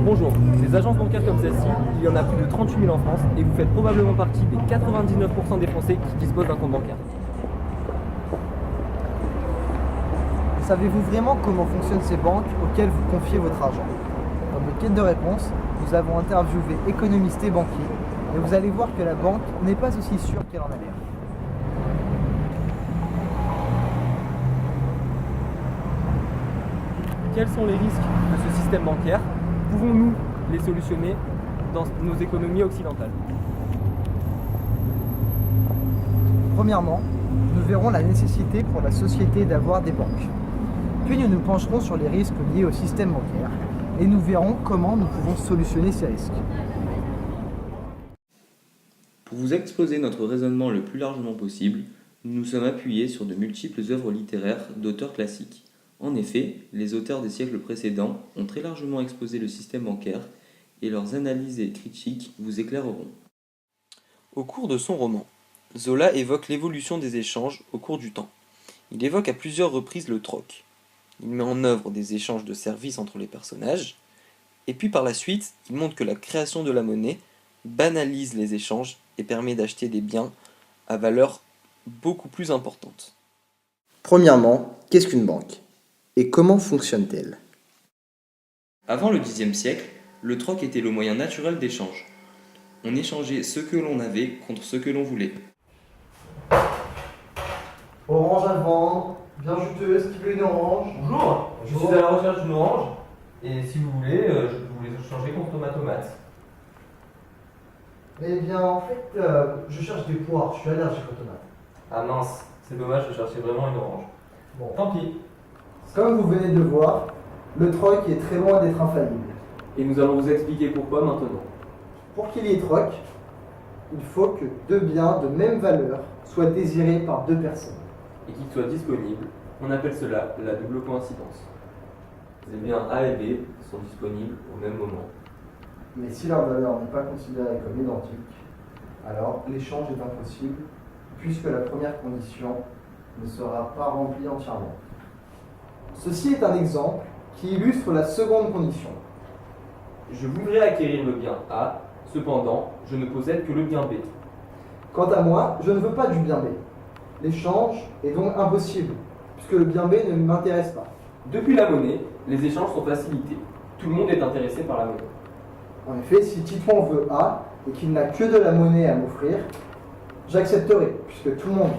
Bonjour, des agences bancaires comme celle-ci, il y en a plus de 38 000 en France et vous faites probablement partie des 99% des Français qui disposent d'un compte bancaire. Savez-vous vraiment comment fonctionnent ces banques auxquelles vous confiez votre argent? Dans notre quête de réponse, nous avons interviewé économistes et banquiers et vous allez voir que la banque n'est pas aussi sûre qu'elle en a l'air. Quels sont les risques de ce système bancaire? Pouvons-nous les solutionner dans nos économies occidentales? Premièrement, nous verrons la nécessité pour la société d'avoir des banques. Puis nous nous pencherons sur les risques liés au système bancaire et nous verrons comment nous pouvons solutionner ces risques. Pour vous exposer notre raisonnement le plus largement possible, nous nous sommes appuyés sur de multiples œuvres littéraires d'auteurs classiques. En effet, les auteurs des siècles précédents ont très largement exposé le système bancaire et leurs analyses et critiques vous éclaireront. Au cours de son roman, Zola évoque l'évolution des échanges au cours du temps. Il évoque à plusieurs reprises le troc. Il met en œuvre des échanges de services entre les personnages, et puis par la suite, il montre que la création de la monnaie banalise les échanges et permet d'acheter des biens à valeur beaucoup plus importante. Premièrement, qu'est-ce qu'une banque? Et comment fonctionne-t-elle? Avant le Xe siècle, le troc était le moyen naturel d'échange. On échangeait ce que l'on avait contre ce que l'on voulait. Orange à vendre, bien juteuse, qui veut une orange? Bonjour, je suis à la recherche d'une orange et si vous voulez, je peux vous les changer contre ma tomate. Eh bien, en fait, je cherche des poires, je suis allergique aux tomates. Ah mince, c'est dommage, je cherchais vraiment une orange. Bon. Tant pis. Comme vous venez de le voir, le troc est très loin d'être infaillible. Et nous allons vous expliquer pourquoi maintenant. Pour qu'il y ait troc, il faut que deux biens de même valeur soient désirés par deux personnes. Et qu'il soit disponible, on appelle cela la double coïncidence. Les biens A et B sont disponibles au même moment. Mais si leur valeur n'est pas considérée comme identique, alors l'échange est impossible, puisque la première condition ne sera pas remplie entièrement. Ceci est un exemple qui illustre la seconde condition. Je voudrais acquérir le bien A, cependant, je ne possède que le bien B. Quant à moi, je ne veux pas du bien B. L'échange est donc impossible, puisque le bien B ne m'intéresse pas. Depuis la monnaie, les échanges sont facilités. Tout le monde est intéressé par la monnaie. En effet, si Titouan veut A et qu'il n'a que de la monnaie à m'offrir, j'accepterai, puisque tout le monde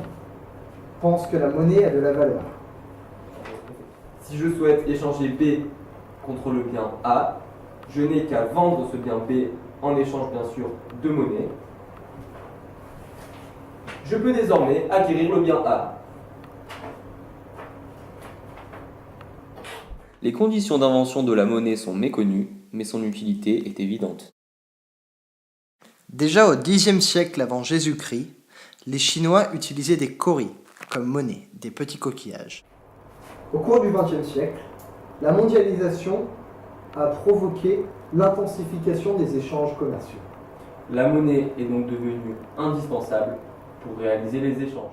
pense que la monnaie a de la valeur. Si je souhaite échanger B contre le bien A, je n'ai qu'à vendre ce bien B en échange bien sûr de monnaie. Je peux désormais acquérir le bien A. Les conditions d'invention de la monnaie sont méconnues, mais son utilité est évidente. Déjà au Xe siècle avant Jésus-Christ, les Chinois utilisaient des kauris comme monnaie, des petits coquillages. Au cours du XXe siècle, la mondialisation a provoqué l'intensification des échanges commerciaux. La monnaie est donc devenue indispensable pour réaliser les échanges.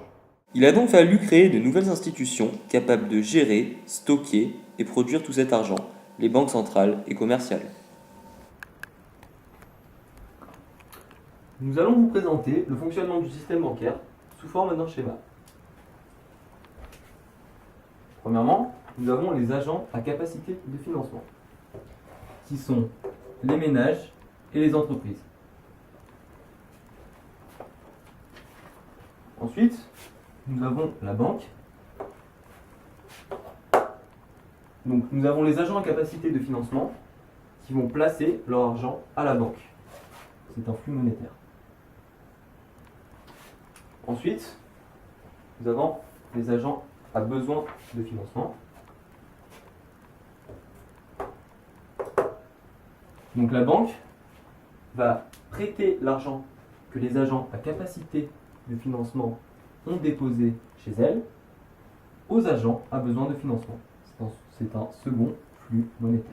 Il a donc fallu créer de nouvelles institutions capables de gérer, stocker et produire tout cet argent, les banques centrales et commerciales. Nous allons vous présenter le fonctionnement du système bancaire sous forme d'un schéma. Premièrement, nous avons les agents à capacité de financement, qui sont les ménages et les entreprises. Ensuite, nous avons la banque. Donc, nous avons les agents à capacité de financement qui vont placer leur argent à la banque. C'est un flux monétaire. Ensuite, nous avons les agents à besoin de financement. Donc la banque va prêter l'argent que les agents à capacité de financement ont déposé chez elle aux agents à besoin de financement. C'est un second flux monétaire.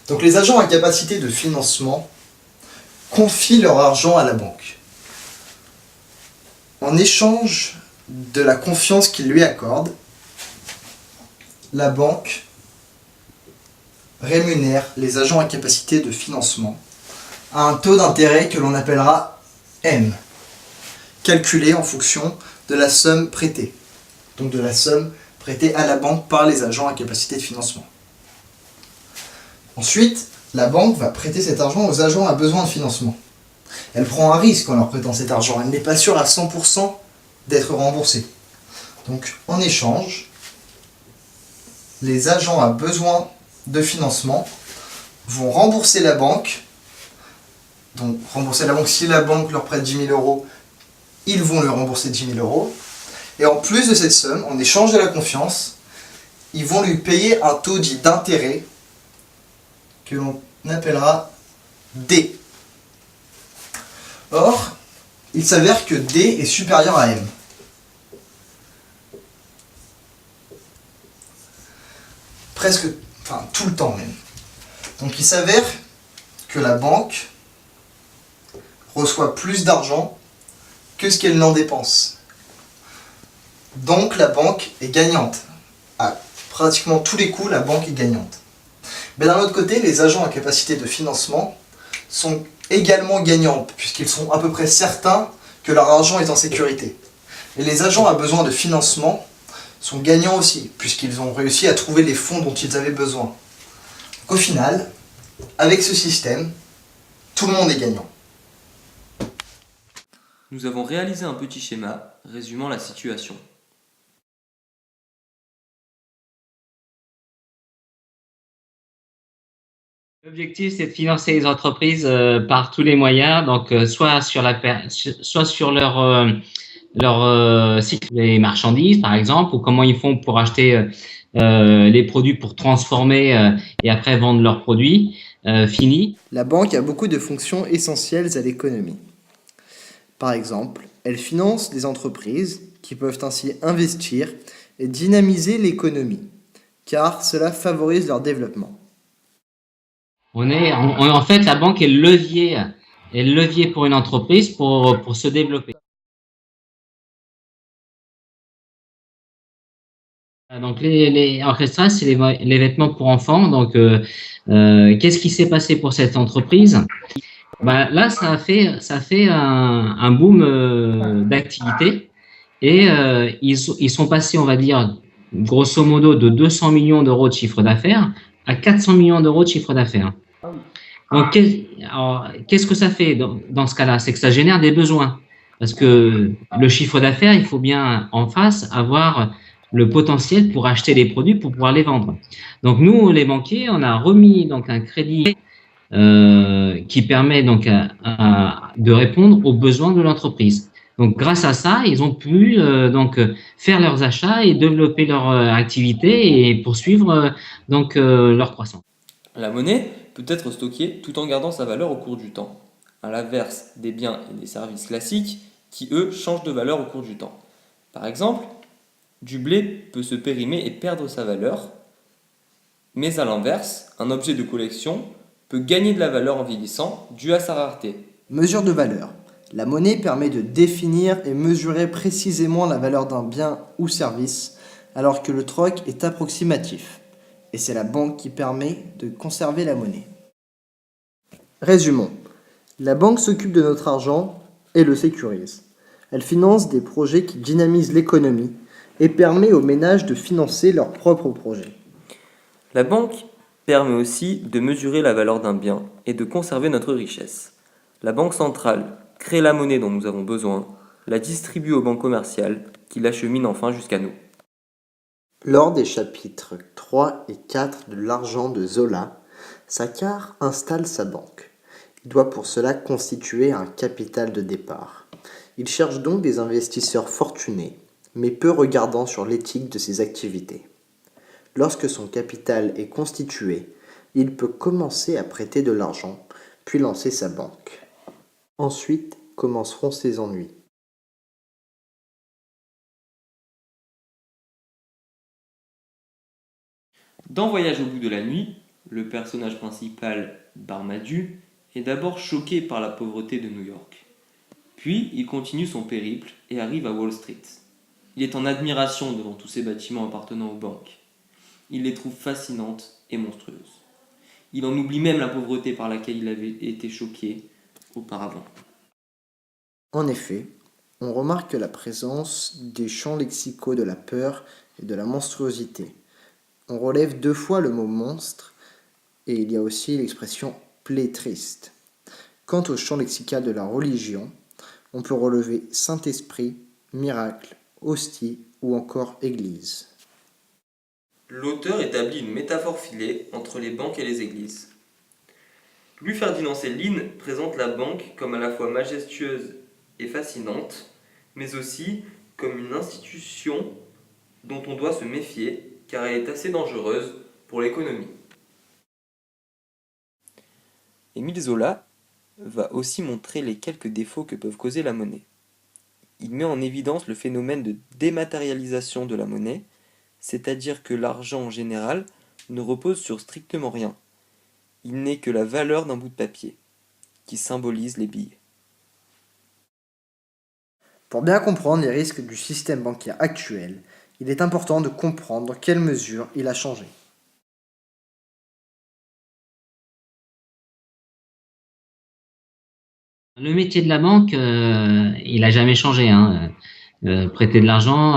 Donc les agents à capacité de financement confient leur argent à la banque. En échange de la confiance qu'ils lui accordent, la banque rémunère les agents à capacité de financement à un taux d'intérêt que l'on appellera M, calculé en fonction de la somme prêtée. Donc de la somme prêtée à la banque par les agents à capacité de financement. Ensuite, la banque va prêter cet argent aux agents à besoin de financement. Elle prend un risque en leur prêtant cet argent. Elle n'est pas sûre à 100% d'être remboursée. Donc, en échange, les agents à besoin de financement vont rembourser la banque. Donc, rembourser la banque, si la banque leur prête 10 000 euros, ils vont lui rembourser 10 000 euros. Et en plus de cette somme, en échange de la confiance, ils vont lui payer un taux dit d'intérêt que l'on appellera D. Or, il s'avère que D est supérieur à M. Presque, enfin tout le temps même. Donc il s'avère que la banque reçoit plus d'argent que ce qu'elle n'en dépense. Donc la banque est gagnante. À pratiquement tous les coups, la banque est gagnante. Mais d'un autre côté, les agents à capacité de financement sont également gagnants, puisqu'ils sont à peu près certains que leur argent est en sécurité. Et les agents à besoin de financement sont gagnants aussi, puisqu'ils ont réussi à trouver les fonds dont ils avaient besoin. Donc, au final, avec ce système, tout le monde est gagnant. Nous avons réalisé un petit schéma résumant la situation. L'objectif, c'est de financer les entreprises par tous les moyens, donc soit sur leur cycle des marchandises, par exemple, ou comment ils font pour acheter les produits pour transformer et après vendre leurs produits finis. La banque a beaucoup de fonctions essentielles à l'économie. Par exemple, elle finance les entreprises qui peuvent ainsi investir et dynamiser l'économie, car cela favorise leur développement. En fait, la banque est le levier pour une entreprise pour se développer. Donc Orchestra, c'est les vêtements pour enfants. Donc, qu'est-ce qui s'est passé pour cette entreprise? Ben, là, ça a fait un boom d'activité et ils sont passés, on va dire, grosso modo, de 200 millions d'euros de chiffre d'affaires à 400 millions d'euros de chiffre d'affaires. Donc, qu'est-ce que ça fait dans ce cas-là? C'est que ça génère des besoins. Parce que le chiffre d'affaires, il faut bien en face avoir le potentiel pour acheter les produits pour pouvoir les vendre. Donc, nous, les banquiers, on a remis donc un crédit qui permet donc de répondre aux besoins de l'entreprise. Donc, grâce à ça, ils ont pu donc faire leurs achats et développer leur activité et poursuivre donc leur croissance. La monnaie peut être stockée tout en gardant sa valeur au cours du temps, à l'inverse des biens et des services classiques qui, eux, changent de valeur au cours du temps. Par exemple, du blé peut se périmer et perdre sa valeur, mais à l'inverse, un objet de collection peut gagner de la valeur en vieillissant dû à sa rareté. Mesure de valeur. La monnaie permet de définir et mesurer précisément la valeur d'un bien ou service, alors que le troc est approximatif. Et c'est la banque qui permet de conserver la monnaie. Résumons. La banque s'occupe de notre argent et le sécurise. Elle finance des projets qui dynamisent l'économie et permet aux ménages de financer leurs propres projets. La banque permet aussi de mesurer la valeur d'un bien et de conserver notre richesse. La banque centrale crée la monnaie dont nous avons besoin, la distribue aux banques commerciales qui l'acheminent enfin jusqu'à nous. Lors des chapitres 3 et 4 de L'argent de Zola, Saccard installe sa banque. Il doit pour cela constituer un capital de départ. Il cherche donc des investisseurs fortunés, mais peu regardants sur l'éthique de ses activités. Lorsque son capital est constitué, il peut commencer à prêter de l'argent, puis lancer sa banque. Ensuite commenceront ses ennuis. Dans Voyage au bout de la nuit, le personnage principal, Barmadu, est d'abord choqué par la pauvreté de New York. Puis il continue son périple et arrive à Wall Street. Il est en admiration devant tous ces bâtiments appartenant aux banques. Il les trouve fascinantes et monstrueuses. Il en oublie même la pauvreté par laquelle il avait été choqué auparavant. En effet, on remarque la présence des champs lexicaux de la peur et de la monstruosité. On relève 2 fois le mot monstre et il y a aussi l'expression plaie triste. Quant au champ lexical de la religion, on peut relever Saint-Esprit, miracle, hostie ou encore église. L'auteur établit une métaphore filée entre les banques et les églises. Louis-Ferdinand Céline présente la banque comme à la fois majestueuse et fascinante, mais aussi comme une institution dont on doit se méfier car elle est assez dangereuse pour l'économie. Émile Zola va aussi montrer les quelques défauts que peuvent causer la monnaie. Il met en évidence le phénomène de dématérialisation de la monnaie, c'est-à-dire que l'argent en général ne repose sur strictement rien. Il n'est que la valeur d'un bout de papier, qui symbolise les billets. Pour bien comprendre les risques du système bancaire actuel, il est important de comprendre dans quelle mesure il a changé. Le métier de la banque, il n'a jamais changé, hein. Prêter de l'argent,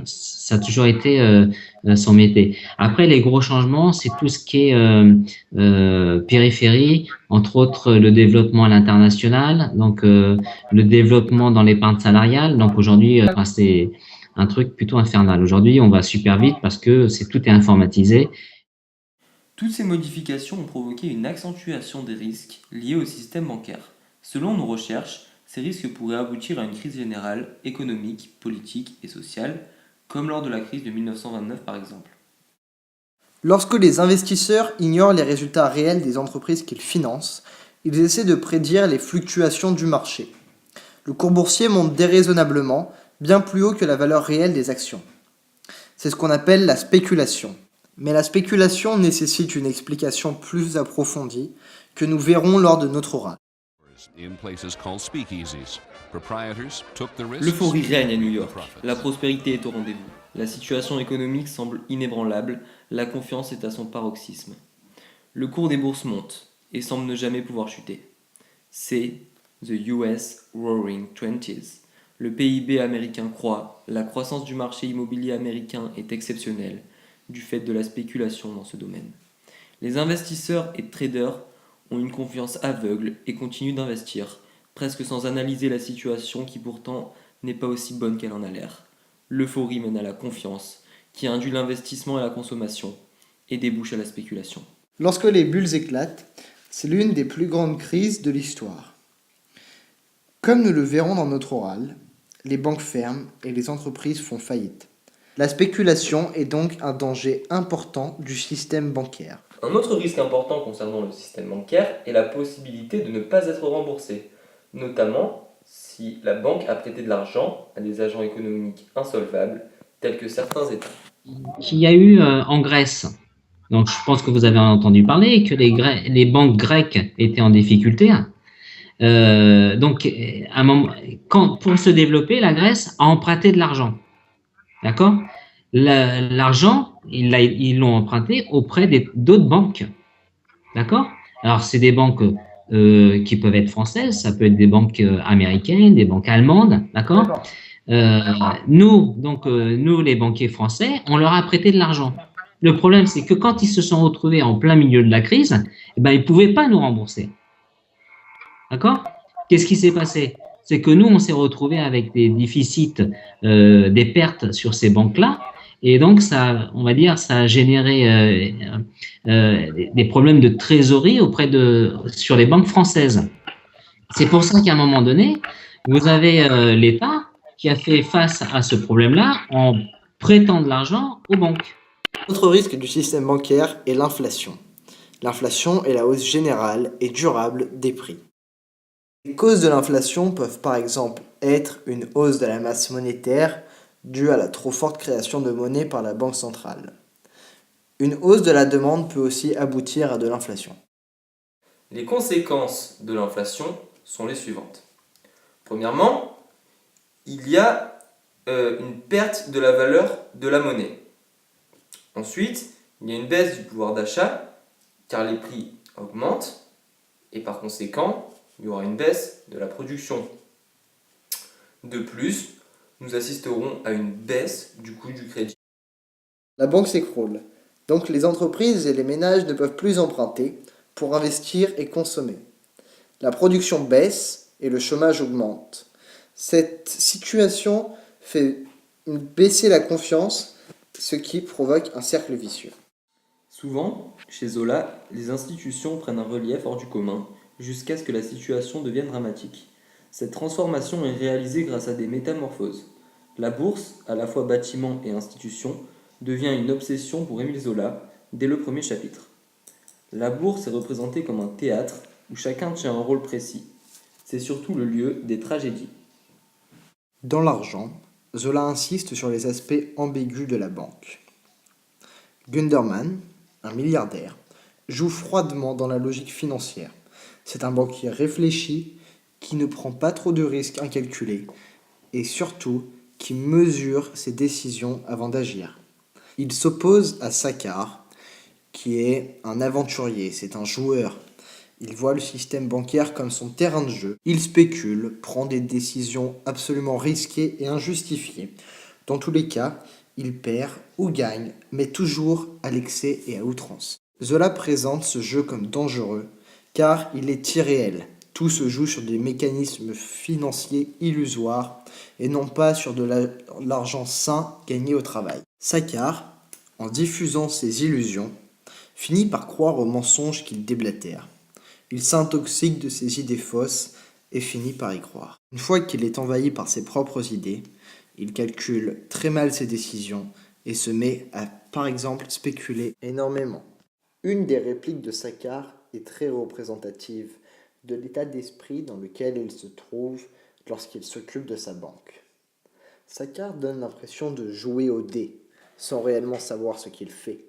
ça a toujours été son métier. Après, les gros changements, c'est tout ce qui est périphérie, entre autres le développement à l'international, donc le développement dans l'épargne salariale. Donc aujourd'hui, c'est un truc plutôt infernal. Aujourd'hui, on va super vite parce que tout est informatisé. Toutes ces modifications ont provoqué une accentuation des risques liés au système bancaire. Selon nos recherches, ces risques pourraient aboutir à une crise générale, économique, politique et sociale, comme lors de la crise de 1929 par exemple. Lorsque les investisseurs ignorent les résultats réels des entreprises qu'ils financent, ils essaient de prédire les fluctuations du marché. Le cours boursier monte déraisonnablement, bien plus haut que la valeur réelle des actions. C'est ce qu'on appelle la spéculation. Mais la spéculation nécessite une explication plus approfondie que nous verrons lors de notre oral. L'euphorie règne à New York, la prospérité est au rendez-vous, la situation économique semble inébranlable, la confiance est à son paroxysme. Le cours des bourses monte et semble ne jamais pouvoir chuter. C'est The US Roaring Twenties. Le PIB américain croît, la croissance du marché immobilier américain est exceptionnelle, du fait de la spéculation dans ce domaine. Les investisseurs et traders ont une confiance aveugle et continuent d'investir, presque sans analyser la situation qui pourtant n'est pas aussi bonne qu'elle en a l'air. L'euphorie mène à la confiance, qui induit l'investissement et la consommation, et débouche à la spéculation. Lorsque les bulles éclatent, c'est l'une des plus grandes crises de l'histoire. Comme nous le verrons dans notre oral, les banques ferment et les entreprises font faillite. La spéculation est donc un danger important du système bancaire. Un autre risque important concernant le système bancaire est la possibilité de ne pas être remboursé, notamment si la banque a prêté de l'argent à des agents économiques insolvables, tels que certains États. Qu'il y a eu en Grèce. Donc, je pense que vous avez entendu parler que les banques grecques étaient en difficulté. Donc, à un moment, pour se développer, la Grèce a emprunté de l'argent. D'accord? L'argent, ils l'ont emprunté auprès d'autres banques. D'accord? Alors, c'est des banques qui peuvent être françaises, ça peut être des banques américaines, des banques allemandes. D'accord? Nous, les banquiers français, on leur a prêté de l'argent. Le problème, c'est que quand ils se sont retrouvés en plein milieu de la crise, eh ben, ils ne pouvaient pas nous rembourser. D'accord? Qu'est-ce qui s'est passé? C'est que nous, on s'est retrouvés avec des déficits, des pertes sur ces banques-là, et donc ça, on va dire, ça a généré des problèmes de trésorerie sur les banques françaises. C'est pour ça qu'à un moment donné, vous avez l'État qui a fait face à ce problème-là en prêtant de l'argent aux banques. Autre risque du système bancaire est l'inflation. L'inflation est la hausse générale et durable des prix. Les causes de l'inflation peuvent par exemple être une hausse de la masse monétaire due à la trop forte création de monnaie par la Banque centrale. Une hausse de la demande peut aussi aboutir à de l'inflation. Les conséquences de l'inflation sont les suivantes. Premièrement, il y a une perte de la valeur de la monnaie. Ensuite, il y a une baisse du pouvoir d'achat car les prix augmentent et par conséquent, il y aura une baisse de la production. De plus, nous assisterons à une baisse du coût du crédit. La banque s'écroule, donc les entreprises et les ménages ne peuvent plus emprunter pour investir et consommer. La production baisse et le chômage augmente. Cette situation fait baisser la confiance, ce qui provoque un cercle vicieux. Souvent, chez Zola, les institutions prennent un relief hors du commun jusqu'à ce que la situation devienne dramatique. Cette transformation est réalisée grâce à des métamorphoses. La bourse, à la fois bâtiment et institution, devient une obsession pour Émile Zola dès le premier chapitre. La bourse est représentée comme un théâtre où chacun tient un rôle précis. C'est surtout le lieu des tragédies. Dans l'argent, Zola insiste sur les aspects ambigus de la banque. Gunderman, un milliardaire, joue froidement dans la logique financière. C'est un banquier réfléchi qui ne prend pas trop de risques incalculés et surtout qui mesure ses décisions avant d'agir. Il s'oppose à Saccard, qui est un aventurier, c'est un joueur. Il voit le système bancaire comme son terrain de jeu. Il spécule, prend des décisions absolument risquées et injustifiées. Dans tous les cas, il perd ou gagne, mais toujours à l'excès et à outrance. Zola présente ce jeu comme dangereux, car il est irréel. Tout se joue sur des mécanismes financiers illusoires et non pas sur de l'argent sain gagné au travail. Saccard, en diffusant ses illusions, finit par croire aux mensonges qu'il déblatère. Il s'intoxique de ses idées fausses et finit par y croire. Une fois qu'il est envahi par ses propres idées, il calcule très mal ses décisions et se met à, par exemple, spéculer énormément. Une des répliques de Saccard est très représentative de l'état d'esprit dans lequel il se trouve lorsqu'il s'occupe de sa banque. Saccard donne l'impression de jouer au dé, sans réellement savoir ce qu'il fait.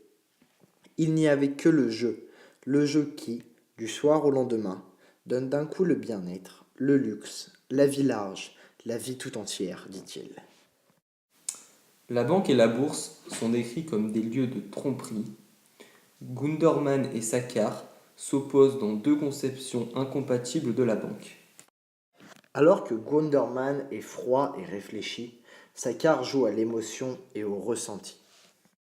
Il n'y avait que le jeu qui, du soir au lendemain, donne d'un coup le bien-être, le luxe, la vie large, la vie tout entière, dit-il. La banque et la bourse sont décrits comme des lieux de tromperie. Gunderman et Saccard s'opposent dans deux conceptions incompatibles de la banque. Alors que Gunderman est froid et réfléchi, Saccard joue à l'émotion et au ressenti.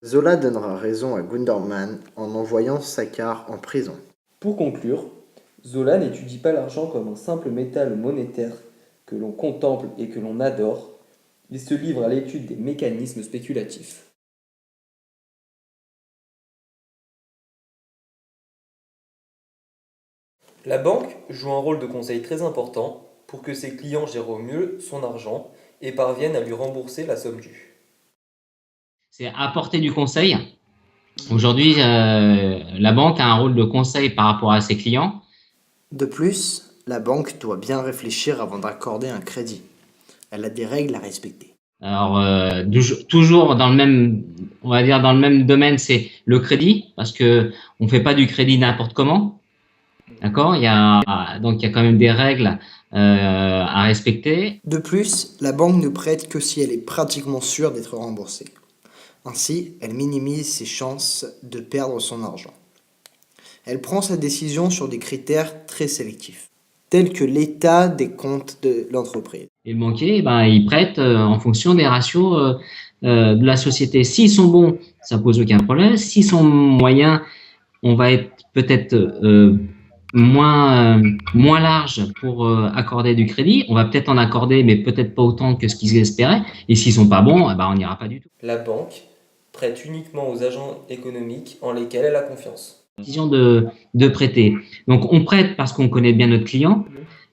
Zola donnera raison à Gunderman en envoyant Saccard en prison. Pour conclure, Zola n'étudie pas l'argent comme un simple métal monétaire que l'on contemple et que l'on adore. Il se livre à l'étude des mécanismes spéculatifs. La banque joue un rôle de conseil très important pour que ses clients gèrent au mieux son argent et parviennent à lui rembourser la somme due. C'est apporter du conseil. Aujourd'hui, la banque a un rôle de conseil par rapport à ses clients. De plus, la banque doit bien réfléchir avant d'accorder un crédit. Elle a des règles à respecter. Alors, toujours dans le même, on va dire dans le même domaine, c'est le crédit, parce que on fait pas du crédit n'importe comment. D'accord? Donc il y a quand même des règles à respecter. De plus, la banque ne prête que si elle est pratiquement sûre d'être remboursée. Ainsi, elle minimise ses chances de perdre son argent. Elle prend sa décision sur des critères très sélectifs, tels que l'état des comptes de l'entreprise. Et le banquier, il prête en fonction des ratios de la société. S'ils sont bons, ça pose aucun problème. S'ils sont moyens, on va être peut-être moins large pour accorder du crédit. On va peut-être en accorder, mais peut-être pas autant que ce qu'ils espéraient. Et s'ils sont pas bons, on n'ira pas du tout. La banque prête uniquement aux agents économiques en lesquels elle a confiance. Décision de prêter. Donc on prête parce qu'on connaît bien notre client,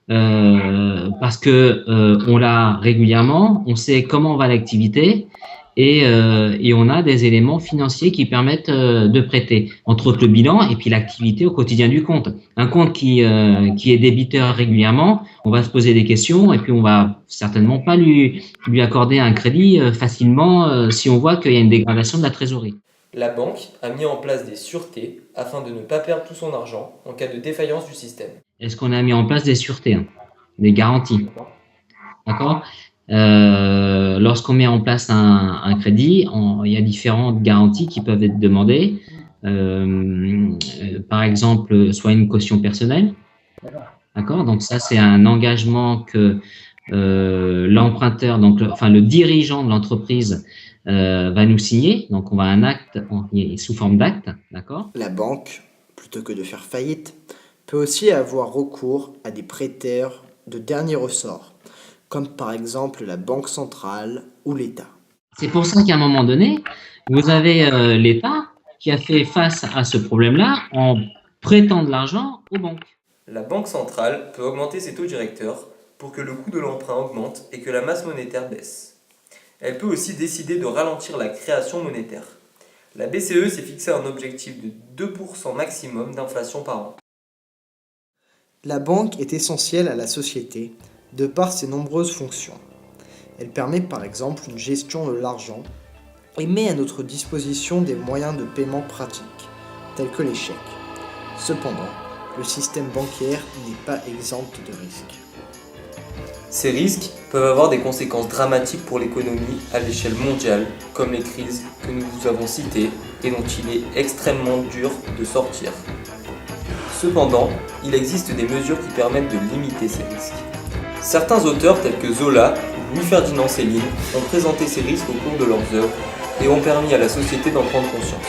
parce que on l'a régulièrement, on sait comment va l'activité et on a des éléments financiers qui permettent de prêter, entre autres le bilan et puis l'activité au quotidien du compte. Un compte qui est débiteur régulièrement, on va se poser des questions et puis on va certainement pas lui accorder un crédit facilement si on voit qu'il y a une dégradation de la trésorerie. La banque a mis en place des sûretés afin de ne pas perdre tout son argent en cas de défaillance du système. Est-ce qu'on a mis en place des sûretés, hein, des garanties? D'accord? Lorsqu'on met en place un crédit, il y a différentes garanties qui peuvent être demandées. Par exemple, soit une caution personnelle. D'accord? Donc ça, c'est un engagement que l'emprunteur, donc le dirigeant de l'entreprise va nous signer. Donc on va un acte sous forme d'acte. D'accord? La banque, plutôt que de faire faillite, peut aussi avoir recours à des prêteurs de dernier ressort, comme par exemple la Banque centrale ou l'État. C'est pour ça qu'à un moment donné, vous avez l'État qui a fait face à ce problème-là en prêtant de l'argent aux banques. La Banque centrale peut augmenter ses taux directeurs pour que le coût de l'emprunt augmente et que la masse monétaire baisse. Elle peut aussi décider de ralentir la création monétaire. La BCE s'est fixé un objectif de 2% maximum d'inflation par an. La banque est essentielle à la société de par ses nombreuses fonctions. Elle permet par exemple une gestion de l'argent et met à notre disposition des moyens de paiement pratiques, tels que les chèques. Cependant, le système bancaire n'est pas exempt de risques. Ces risques peuvent avoir des conséquences dramatiques pour l'économie à l'échelle mondiale, comme les crises que nous vous avons citées et dont il est extrêmement dur de sortir. Cependant, il existe des mesures qui permettent de limiter ces risques. Certains auteurs tels que Zola ou Louis-Ferdinand Céline ont présenté ces risques au cours de leurs œuvres et ont permis à la société d'en prendre conscience.